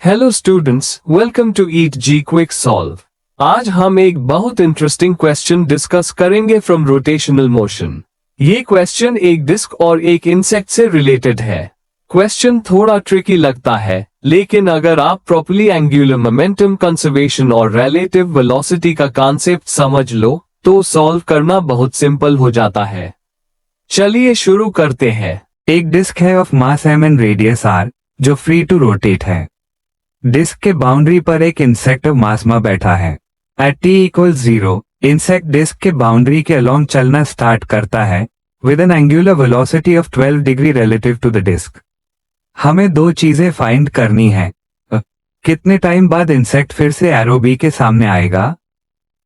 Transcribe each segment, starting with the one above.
Hello students, welcome to IIT JEE quick solve. आज हम एक बहुत इंटरेस्टिंग क्वेश्चन डिस्कस करेंगे फ्रॉम रोटेशनल मोशन। ये क्वेश्चन एक डिस्क और एक इंसेक्ट से रिलेटेड है। क्वेश्चन थोड़ा ट्रिकी लगता है, लेकिन अगर आप प्रॉपर्ली एंगुलर मोमेंटम कंजर्वेशन और रिलेटिव वेलोसिटी का कॉन्सेप्ट समझ लो तो सॉल्व करना बहुत सिंपल हो जाता है। चलिए शुरू करते हैं। एक डिस्क है of mass m and radius r जो फ्री टू रोटेट है। डिस्क के बाउंड्री पर एक इंसेक्ट मास में बैठा है। एट t=0 इंसेक्ट डिस्क के बाउंड्री के अलोंग चलना स्टार्ट करता है with an angular velocity of 12 degree relative to the disk. हमें दो चीजें फाइंड करनी है। कितने टाइम बाद इंसेक्ट फिर से एरो बी के सामने आएगा।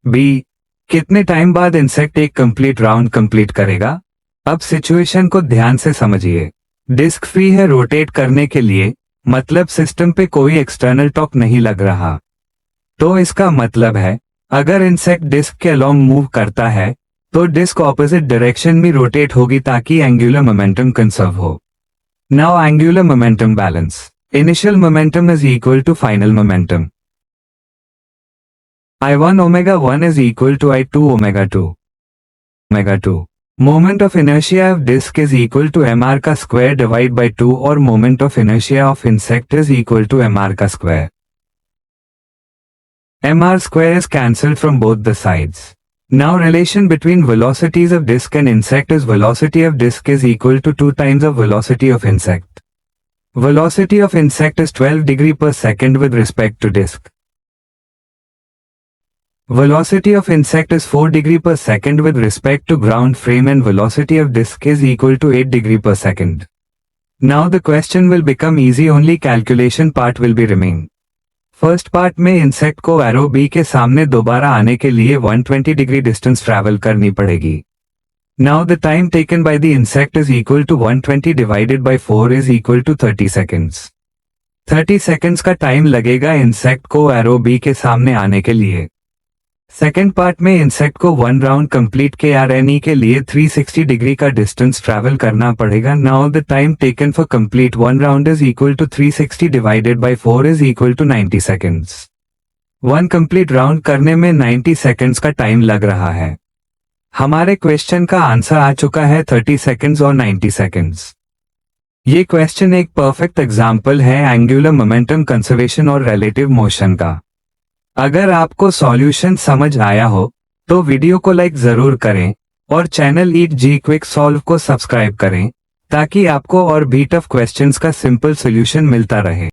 बी, कितने टाइम बाद इंसेक्ट एक कंप्लीट राउंड कंप्लीट करेगा। अब सिचुएशन को ध्यान से समझिए। डिस्क फ्री है रोटेट करने के लिए, मतलब सिस्टम पे कोई एक्सटर्नल टॉर्क नहीं लग रहा। तो इसका मतलब है अगर इंसेक्ट डिस्क के अलोंग मूव करता है तो डिस्क ऑपोजिट डायरेक्शन में रोटेट होगी ताकि एंगुलर मोमेंटम कंजर्व हो। Now angular momentum balance. Initial momentum is equal to final momentum. I1 omega 1 is equal to I2 omega 2 omega 2। Moment of inertia of disk is equal to mr का square divide by 2 और moment of inertia of insect is equal to mr का square। mr square is cancelled from both the sides। Now relation between velocities of disk and insect is velocity of disk is equal to 2 times of velocity of insect। Velocity of insect is 12 degree per second with respect to disk। Velocity of insect is 4 degree per second with respect to ground frame and velocity of disk is equal to 8 degree per second। Now the question will become easy, only calculation part will be remain। First part में insect को arrow B के सामने दोबारा आने के लिए 120 degree distance travel करनी पड़ेगी। Now the time taken by the insect is equal to 120 divided by 4 is equal to 30 seconds। 30 seconds का टाइम लगेगा insect को arrow B के सामने आने के लिए। सेकेंड पार्ट में इंसेक्ट को 1 राउंड कंप्लीट के RNE के लिए 360 डिग्री का डिस्टेंस ट्रैवल करना पड़ेगा। Now the time taken for complete 1 round is equal to 360 divided by 4 is equal to 90 seconds. 1 complete round करने में 90 सेकेंड्स का टाइम लग रहा है। हमारे क्वेश्चन का आंसर आ चुका है 30 सेकेंड्स और 90 सेकेंड्स। ये क्वेश्चन एक परफेक्ट एग्जाम्पल है एंगुलर मोमेंटम कंजर्वेशन और रिलेटिव मोशन का। अगर आपको सॉल्यूशन समझ आया हो तो वीडियो को लाइक जरूर करें और चैनल ईट जी क्विक सॉल्व को सब्सक्राइब करें ताकि आपको और भी टफ क्वेश्चंस का सिंपल सॉल्यूशन मिलता रहे।